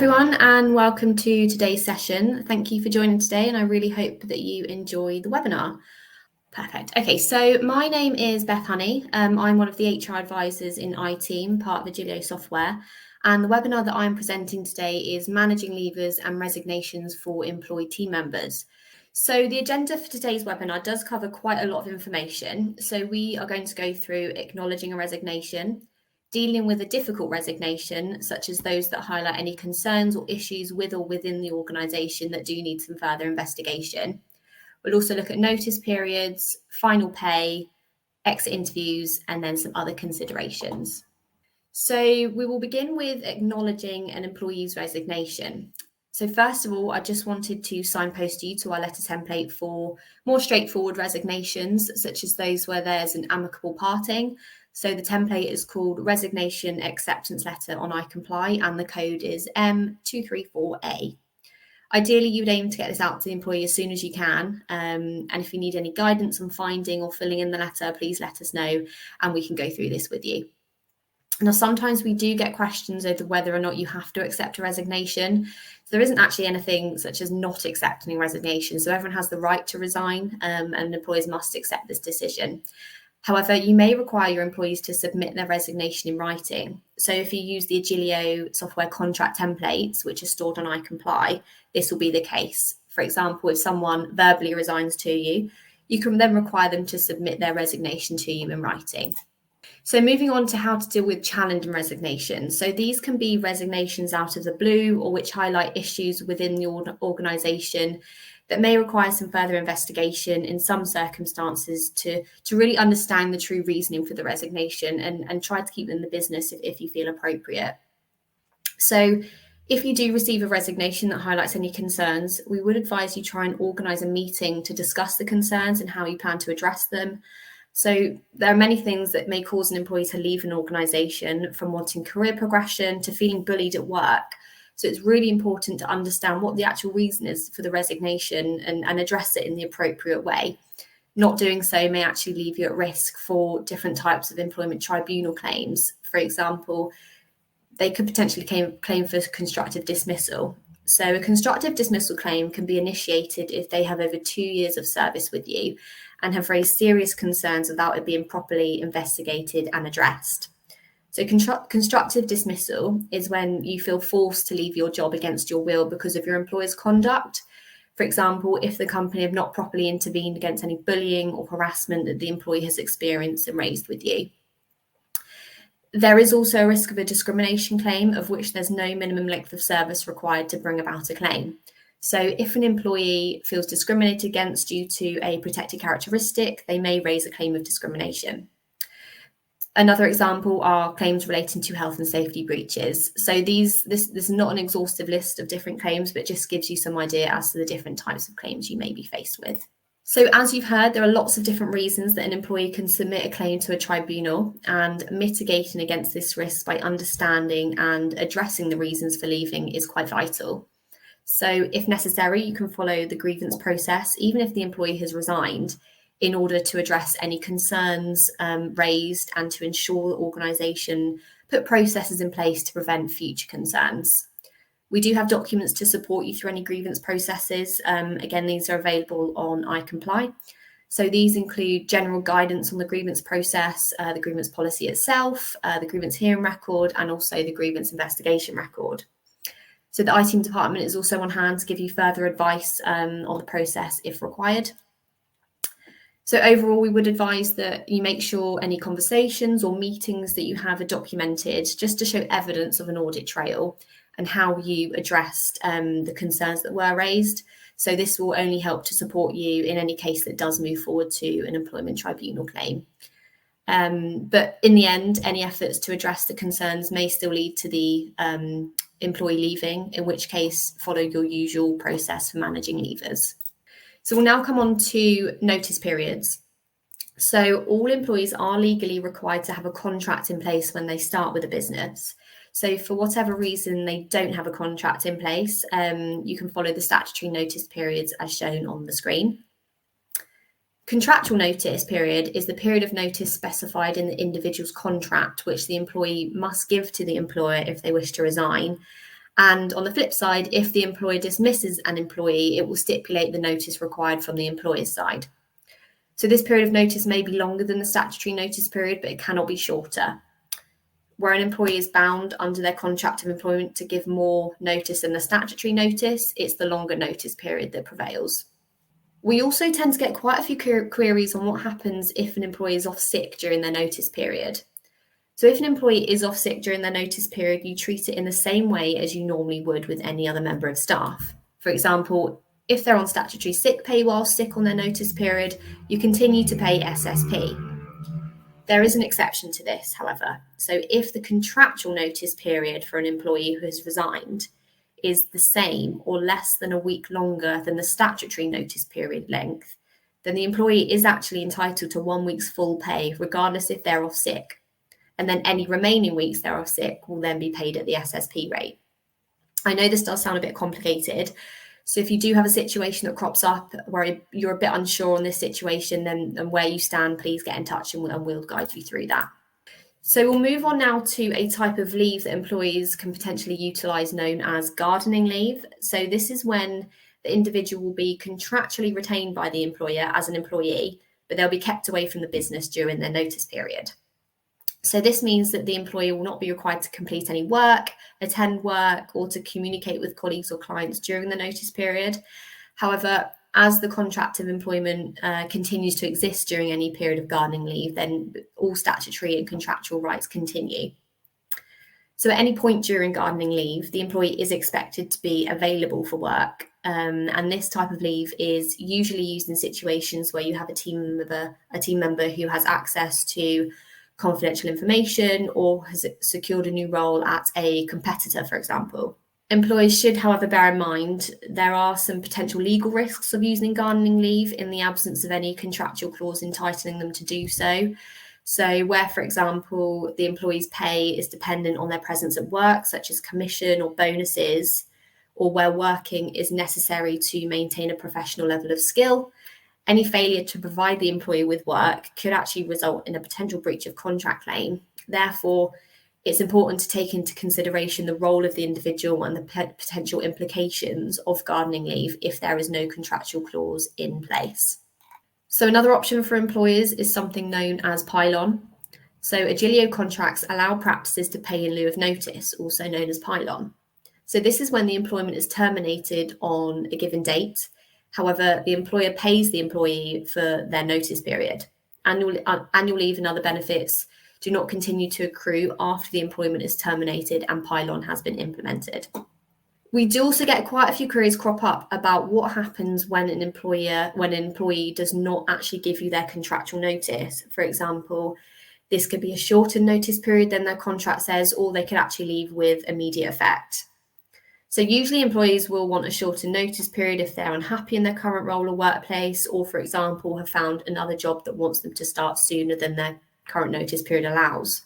everyone, and welcome to today's session. Thank you for joining today, and I really hope that you enjoy the webinar. Perfect. Okay, so my name is Beth Honey. I'm one of the HR advisors in iTeam, part of Agilio software, and the webinar that I'm presenting today is Managing Leavers and Resignations for Employed Team Members. So the agenda for today's webinar does cover quite a lot of information. So we are going to go through acknowledging a resignation, dealing with a difficult resignation, such as those that highlight any concerns or issues with or within the organisation that do need some further investigation. We'll also look at notice periods, final pay, exit interviews, and then some other considerations. So we will begin with acknowledging an employee's resignation. So first of all, I just wanted to signpost you to our letter template for more straightforward resignations, such as those where there's an amicable parting. So the template is called Resignation Acceptance Letter on iComply, and the code is M234A. Ideally, you would aim to get this out to the employee as soon as you can. And if you need any guidance on finding or filling in the letter, please let us know and we can go through this with you. Now, sometimes we do get questions over whether or not you have to accept a resignation. So there isn't actually anything such as not accepting a resignation. So everyone has the right to resign and employers must accept this decision. However, you may require your employees to submit their resignation in writing. So if you use the Agilio software contract templates, which are stored on iComply, this will be the case. For example, if someone verbally resigns to you, you can then require them to submit their resignation to you in writing. So moving on to how to deal with challenging resignations. So these can be resignations out of the blue or which highlight issues within the organisation that may require some further investigation in some circumstances to really understand the true reasoning for the resignation and try to keep them in the business if you feel appropriate. So if you do receive a resignation that highlights any concerns, we would advise you try and organise a meeting to discuss the concerns and how you plan to address them. So there are many things that may cause an employee to leave an organisation, from wanting career progression to feeling bullied at work. So it's really important to understand what the actual reason is for the resignation and address it in the appropriate way. Not doing so may actually leave you at risk for different types of employment tribunal claims. For example, they could potentially claim for constructive dismissal. So a constructive dismissal claim can be initiated if they have over 2 years of service with you and have raised serious concerns without it being properly investigated and addressed. So constructive dismissal is when you feel forced to leave your job against your will because of your employer's conduct. For example, if the company have not properly intervened against any bullying or harassment that the employee has experienced and raised with you. There is also a risk of a discrimination claim, of which there's no minimum length of service required to bring about a claim. So if an employee feels discriminated against due to a protected characteristic, they may raise a claim of discrimination. Another example are claims relating to health and safety breaches. So this is not an exhaustive list of different claims, but just gives you some idea as to the different types of claims you may be faced with. So as you've heard, there are lots of different reasons that an employee can submit a claim to a tribunal, and mitigating against this risk by understanding and addressing the reasons for leaving is quite vital. So if necessary, you can follow the grievance process, even if the employee has resigned, in order to address any concerns raised and to ensure the organisation put processes in place to prevent future concerns. We do have documents to support you through any grievance processes. Again, these are available on iComply. So these include general guidance on the grievance process, the grievance policy itself, the grievance hearing record, and also the grievance investigation record. So the iTeam department is also on hand to give you further advice on the process if required. So overall, we would advise that you make sure any conversations or meetings that you have are documented, just to show evidence of an audit trail and how you addressed the concerns that were raised. So this will only help to support you in any case that does move forward to an employment tribunal claim. But in the end, any efforts to address the concerns may still lead to the employee leaving, in which case follow your usual process for managing leavers. So we'll now come on to notice periods. So all employees are legally required to have a contract in place when they start with a business. So for whatever reason they don't have a contract in place, you can follow the statutory notice periods as shown on the screen. Contractual notice period is the period of notice specified in the individual's contract, which the employee must give to the employer if they wish to resign. And on the flip side, if the employer dismisses an employee, it will stipulate the notice required from the employer's side. So this period of notice may be longer than the statutory notice period, but it cannot be shorter. Where an employee is bound under their contract of employment to give more notice than the statutory notice, it's the longer notice period that prevails. We also tend to get quite a few queries on what happens if an employee is off sick during their notice period. So if an employee is off sick during their notice period, you treat it in the same way as you normally would with any other member of staff. For example, if they're on statutory sick pay while sick on their notice period, you continue to pay SSP. There is an exception to this, however. So if the contractual notice period for an employee who has resigned is the same or less than a week longer than the statutory notice period length, then the employee is actually entitled to 1 week's full pay, regardless if they're off sick. And then any remaining weeks they're off sick will then be paid at the SSP rate. I know this does sound a bit complicated. So if you do have a situation that crops up where you're a bit unsure on this situation, then where you stand, please get in touch and we'll guide you through that. So we'll move on now to a type of leave that employees can potentially utilise known as gardening leave. So this is when the individual will be contractually retained by the employer as an employee, but they'll be kept away from the business during their notice period. So this means that the employer will not be required to complete any work, attend work, or to communicate with colleagues or clients during the notice period. However, as the contract of employment continues to exist during any period of gardening leave, then all statutory and contractual rights continue. So at any point during gardening leave, the employee is expected to be available for work. And this type of leave is usually used in situations where you have a team member who has access to confidential information or has secured a new role at a competitor, for example. Employees should, however, bear in mind there are some potential legal risks of using gardening leave in the absence of any contractual clause entitling them to do so. So where, for example, the employee's pay is dependent on their presence at work, such as commission or bonuses, or where working is necessary to maintain a professional level of skill, any failure to provide the employee with work could actually result in a potential breach of contract claim. Therefore, it's important to take into consideration the role of the individual and the potential implications of gardening leave if there is no contractual clause in place. So another option for employers is something known as pylon. So Agilio contracts allow practices to pay in lieu of notice, also known as pylon. So this is when the employment is terminated on a given date. However, the employer pays the employee for their notice period. Annual leave and other benefits do not continue to accrue after the employment is terminated and pylon has been implemented. We do also get quite a few queries crop up about what happens when an employee does not actually give you their contractual notice. For example, this could be a shortened notice period than their contract says, or they could actually leave with immediate effect. So usually employees will want a shorter notice period if they're unhappy in their current role or workplace, or for example, have found another job that wants them to start sooner than their current notice period allows.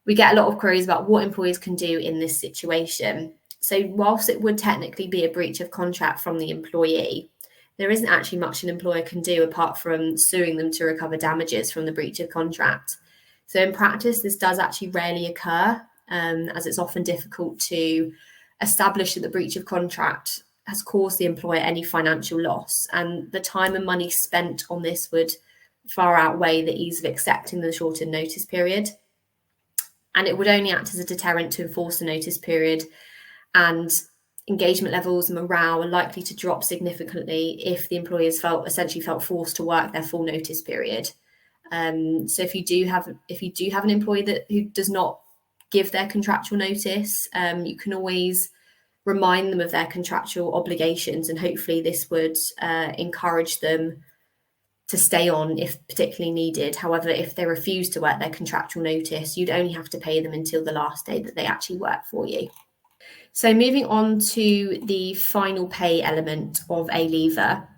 We get a lot of queries about what employees can do in this situation. So whilst it would technically be a breach of contract from the employee, there isn't actually much an employer can do apart from suing them to recover damages from the breach of contract. So in practice, this does actually rarely occur, as it's often difficult to establish that the breach of contract has caused the employer any financial loss, and the time and money spent on this would far outweigh the ease of accepting the shortened notice period. And it would only act as a deterrent to enforce the notice period, and engagement levels and morale are likely to drop significantly if the employers essentially felt forced to work their full notice period. So if you do have an employee who does not give their contractual notice, you can always remind them of their contractual obligations, and hopefully this would encourage them to stay on if particularly needed. However, if they refuse to work their contractual notice, you'd only have to pay them until the last day that they actually work for you. So moving on to the final pay element of a leaver.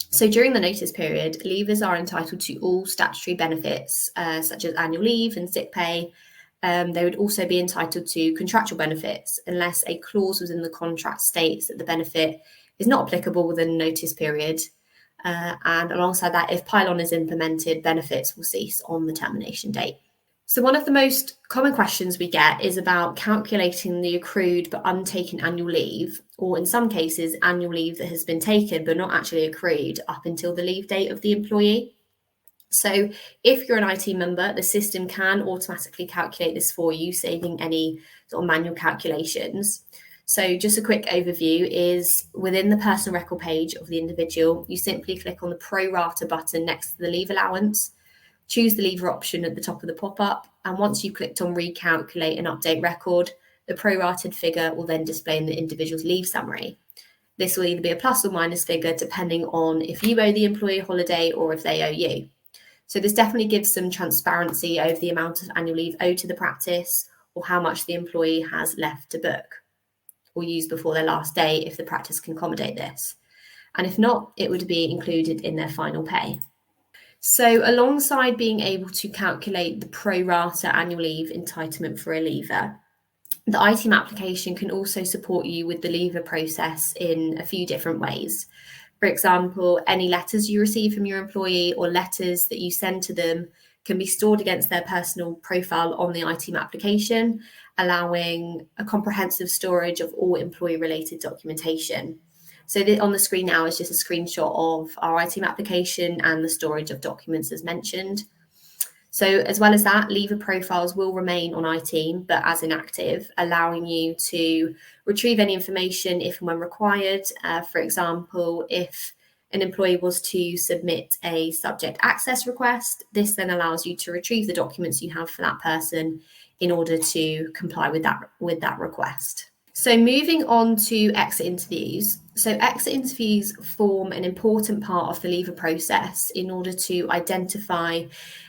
So during the notice period, leavers are entitled to all statutory benefits, such as annual leave and sick pay. They would also be entitled to contractual benefits unless a clause within the contract states that the benefit is not applicable within a notice period. And alongside that, if pylon is implemented, benefits will cease on the termination date. So one of the most common questions we get is about calculating the accrued but untaken annual leave, or in some cases, annual leave that has been taken but not actually accrued up until the leave date of the employee. So if you're an IT member, the system can automatically calculate this for you, saving any sort of manual calculations. So just a quick overview is within the personal record page of the individual, you simply click on the pro rata button next to the leave allowance, choose the lever option at the top of the pop-up, and once you've clicked on recalculate and update record, the prorated figure will then display in the individual's leave summary. This will either be a plus or minus figure depending on if you owe the employee a holiday or if they owe you. So this definitely gives some transparency over the amount of annual leave owed to the practice or how much the employee has left to book or use before their last day if the practice can accommodate this. And if not, it would be included in their final pay. So alongside being able to calculate the pro rata annual leave entitlement for a leaver, the ITEAM application can also support you with the leaver process in a few different ways. For example, any letters you receive from your employee or letters that you send to them can be stored against their personal profile on the ITEAM application, allowing a comprehensive storage of all employee-related documentation. So on the screen now is just a screenshot of our ITEAM application and the storage of documents as mentioned. So as well as that, leaver profiles will remain on ITEAM, but as inactive, allowing you to retrieve any information if and when required. For example, if an employee was to submit a subject access request, this then allows you to retrieve the documents you have for that person in order to comply with that request. So moving on to exit interviews. So exit interviews form an important part of the leaver process in order to identify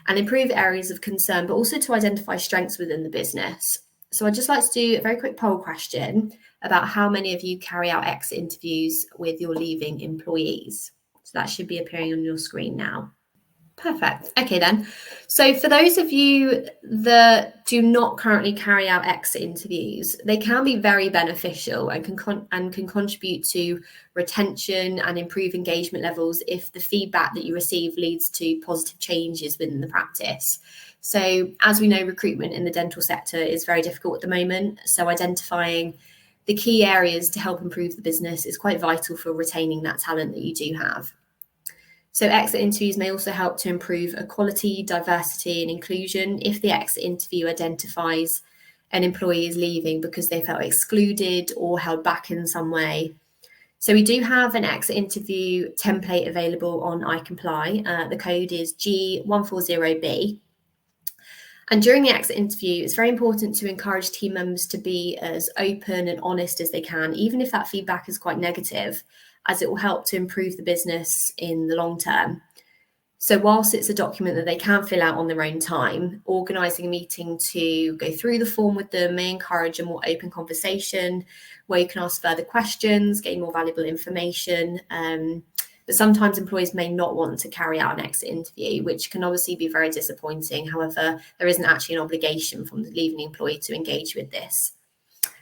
and improve areas of concern, but also to identify strengths within the business. So I'd just like to do a very quick poll question about how many of you carry out exit interviews with your leaving employees. So that should be appearing on your screen now. Perfect. Okay, then. So for those of you that do not currently carry out exit interviews, they can be very beneficial and can contribute to retention and improve engagement levels if the feedback that you receive leads to positive changes within the practice. So as we know, recruitment in the dental sector is very difficult at the moment. So identifying the key areas to help improve the business is quite vital for retaining that talent that you do have. So exit interviews may also help to improve equality, diversity, and inclusion if the exit interview identifies an employee is leaving because they felt excluded or held back in some way. So we do have an exit interview template available on iComply. The code is G140B. And during the exit interview, it's very important to encourage team members to be as open and honest as they can, even if that feedback is quite negative, as it will help to improve the business in the long term. So whilst it's a document that they can fill out on their own time, organising a meeting to go through the form with them may encourage a more open conversation where you can ask further questions, gain more valuable information. But sometimes employees may not want to carry out an exit interview, which can obviously be very disappointing. However, there isn't actually an obligation from the leaving employee to engage with this.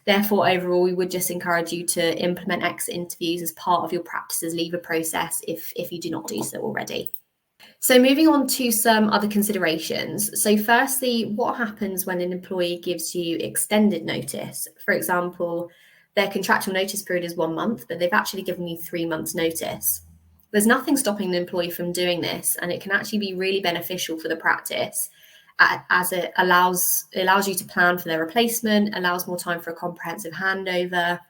Therefore, overall, we would just encourage you to implement exit interviews as part of your practice's leaver process if you do not do so already. So moving on to some other considerations. So firstly, what happens when an employee gives you extended notice? For example, their contractual notice period is 1 month, but they've actually given you 3 months notice. There's nothing stopping the employee from doing this, and it can actually be really beneficial for the practice as it allows you to plan for their replacement, allows more time for a comprehensive handover.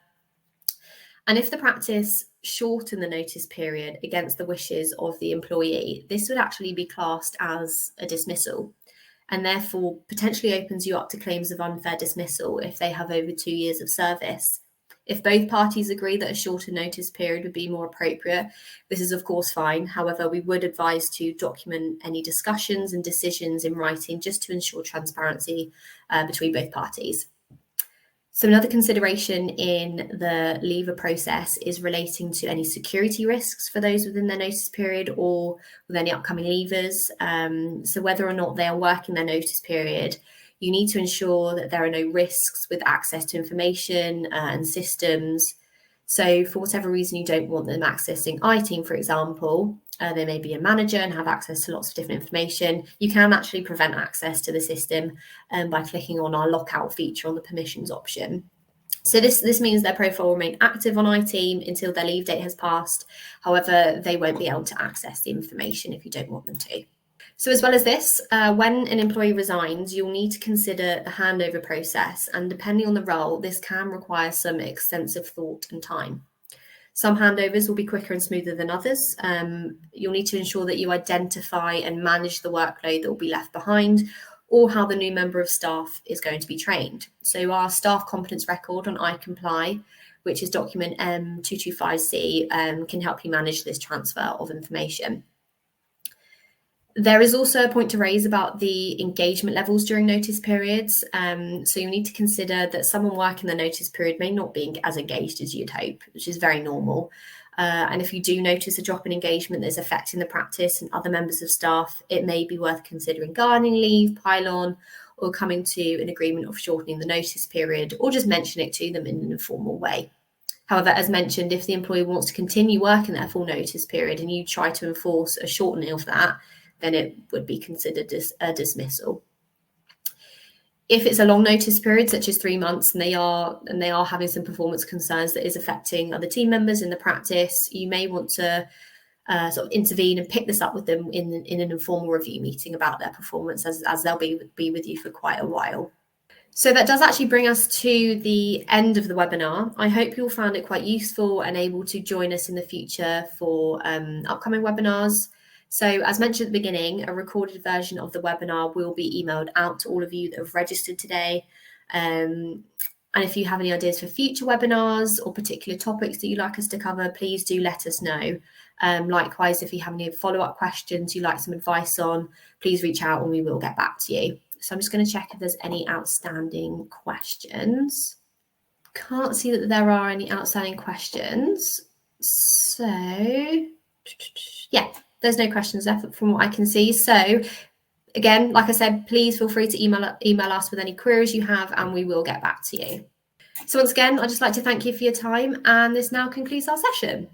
And if the practice shorten the notice period against the wishes of the employee, this would actually be classed as a dismissal and therefore potentially opens you up to claims of unfair dismissal if they have over 2 years of service. If both parties agree that a shorter notice period would be more appropriate, this is of course fine. However, we would advise to document any discussions and decisions in writing just to ensure transparency between both parties. So another consideration in the leaver process is relating to any security risks for those within their notice period or with any upcoming leavers. So whether or not they are working their notice period, you need to ensure that there are no risks with access to information and systems. So for whatever reason you don't want them accessing ITEAM, for example, they may be a manager and have access to lots of different information. You can actually prevent access to the system by clicking on our lockout feature on the permissions option. So this means their profile will remain active on iTeam until their leave date has passed. However, they won't be able to access the information if you don't want them to. So as well as this, when an employee resigns, you'll need to consider the handover process, and depending on the role, this can require some extensive thought and time. Some handovers will be quicker and smoother than others. You'll need to ensure that you identify and manage the workload that will be left behind, or how the new member of staff is going to be trained. So our staff competence record on iComply, which is document M225C, can help you manage this transfer of information. There is also a point to raise about the engagement levels during notice periods. So you need to consider that someone working the notice period may not be as engaged as you'd hope, which is very normal. And if you do notice a drop in engagement that's affecting the practice and other members of staff, it may be worth considering gardening leave, pile-on, or coming to an agreement of shortening the notice period, or just mention it to them in an informal way. However, as mentioned, if the employee wants to continue working their full notice period and you try to enforce a shortening of that, then it would be considered a dismissal. If it's a long notice period, such as 3 months, and they are having some performance concerns that is affecting other team members in the practice, you may want to sort of intervene and pick this up with them in an informal review meeting about their performance, as they'll be with you for quite a while. So that does actually bring us to the end of the webinar. I hope you all found it quite useful and able to join us in the future for upcoming webinars. So as mentioned at the beginning, a recorded version of the webinar will be emailed out to all of you that have registered today. And if you have any ideas for future webinars or particular topics that you'd like us to cover, please do let us know. Likewise, if you have any follow-up questions you'd like some advice on, please reach out and we will get back to you. So I'm just going to check if there's any outstanding questions. Can't see that there are any outstanding questions. So yeah, there's no questions left from what I can see. So again, like I said, please feel free to email us with any queries you have and we will get back to you. So once again, I'd just like to thank you for your time, and this now concludes our session.